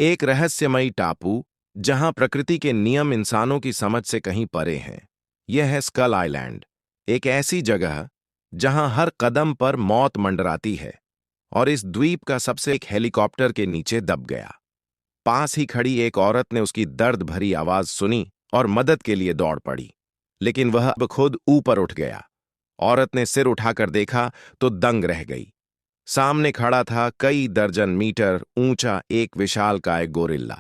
एक रहस्यमयी टापू जहां प्रकृति के नियम इंसानों की समझ से कहीं परे हैं। यह है स्कल आइलैंड, एक ऐसी जगह जहां हर कदम पर मौत मंडराती है। और इस द्वीप का सबसे एक हेलीकॉप्टर के नीचे दब गया। पास ही खड़ी एक औरत ने उसकी दर्द भरी आवाज सुनी और मदद के लिए दौड़ पड़ी। लेकिन वह अब खुद ऊपर उठ गया। औरत ने सिर उठाकर देखा तो दंग रह गई। सामने खड़ा था कई दर्जन मीटर ऊंचा एक विशालकाय गोरिल्ला।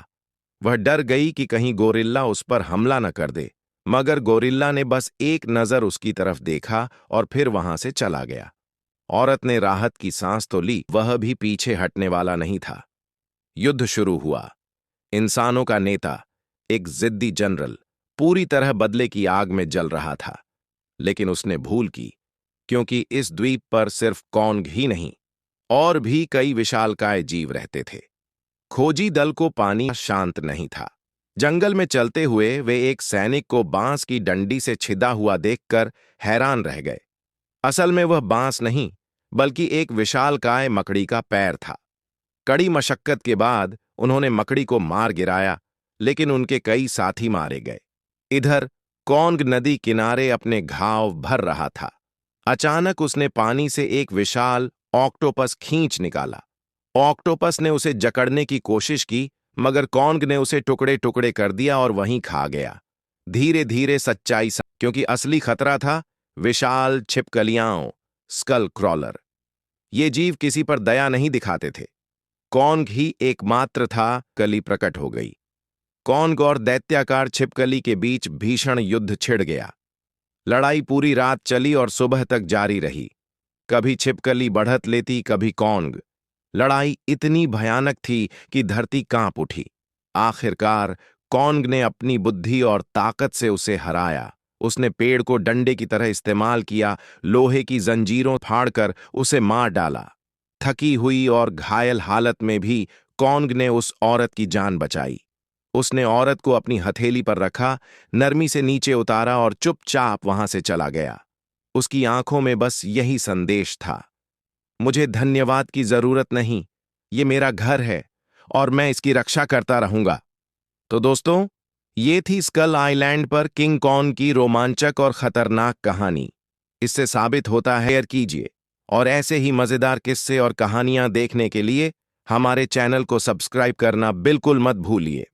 वह डर गई कि कहीं गोरिल्ला उस पर हमला न कर दे, मगर गोरिल्ला ने बस एक नजर उसकी तरफ देखा और फिर वहां से चला गया। औरत ने राहत की सांस तो ली, वह भी पीछे हटने वाला नहीं था। युद्ध शुरू हुआ। इंसानों का नेता, एक जिद्दी जनरल, पूरी तरह बदले की आग में जल रहा था। लेकिन उसने भूल की, क्योंकि इस द्वीप पर सिर्फ कौंग ही नहीं, और भी कई विशालकाय जीव रहते थे। खोजी दल को पानी शांत नहीं था। जंगल में चलते हुए वे एक सैनिक को बांस की डंडी से छिदा हुआ देखकर हैरान रह गए। असल में वह बांस नहीं, बल्कि एक विशालकाय मकड़ी का पैर था। कड़ी मशक्कत के बाद उन्होंने मकड़ी को मार गिराया, लेकिन उनके कई साथी मारे गए। इधर कौंग नदी किनारे अपने घाव भर रहा था। अचानक उसने पानी से एक विशाल ऑक्टोपस खींच निकाला। ऑक्टोपस ने उसे जकड़ने की कोशिश की, मगर कौंग ने उसे टुकड़े टुकड़े कर दिया और वहीं खा गया। धीरे धीरे सच्चाई क्योंकि असली खतरा था विशाल छिपकलियां, स्कल क्रॉलर। ये जीव किसी पर दया नहीं दिखाते थे। कौंग ही एकमात्र था। कली प्रकट हो गई। कौंग और दैत्याकार छिपकली के बीच भीषण युद्ध छिड़ गया। लड़ाई पूरी रात चली और सुबह तक जारी रही। कभी छिपकली बढ़त लेती, कभी कौंग। लड़ाई इतनी भयानक थी कि धरती कांप उठी। आखिरकार कौंग ने अपनी बुद्धि और ताकत से उसे हराया। उसने पेड़ को डंडे की तरह इस्तेमाल किया, लोहे की जंजीरों फाड़कर उसे मार डाला। थकी हुई और घायल हालत में भी कौंग ने उस औरत की जान बचाई। उसने औरत को अपनी हथेली पर रखा, नरमी से नीचे उतारा और चुपचाप वहां से चला गया। उसकी आंखों में बस यही संदेश था, मुझे धन्यवाद की जरूरत नहीं, ये मेरा घर है और मैं इसकी रक्षा करता रहूंगा। तो दोस्तों, ये थी स्कल आइलैंड पर किंग कॉन्ग की रोमांचक और खतरनाक कहानी। इससे साबित होता है, शेयर कीजिए और ऐसे ही मजेदार किस्से और कहानियां देखने के लिए हमारे चैनल को सब्सक्राइब करना बिल्कुल मत भूलिए।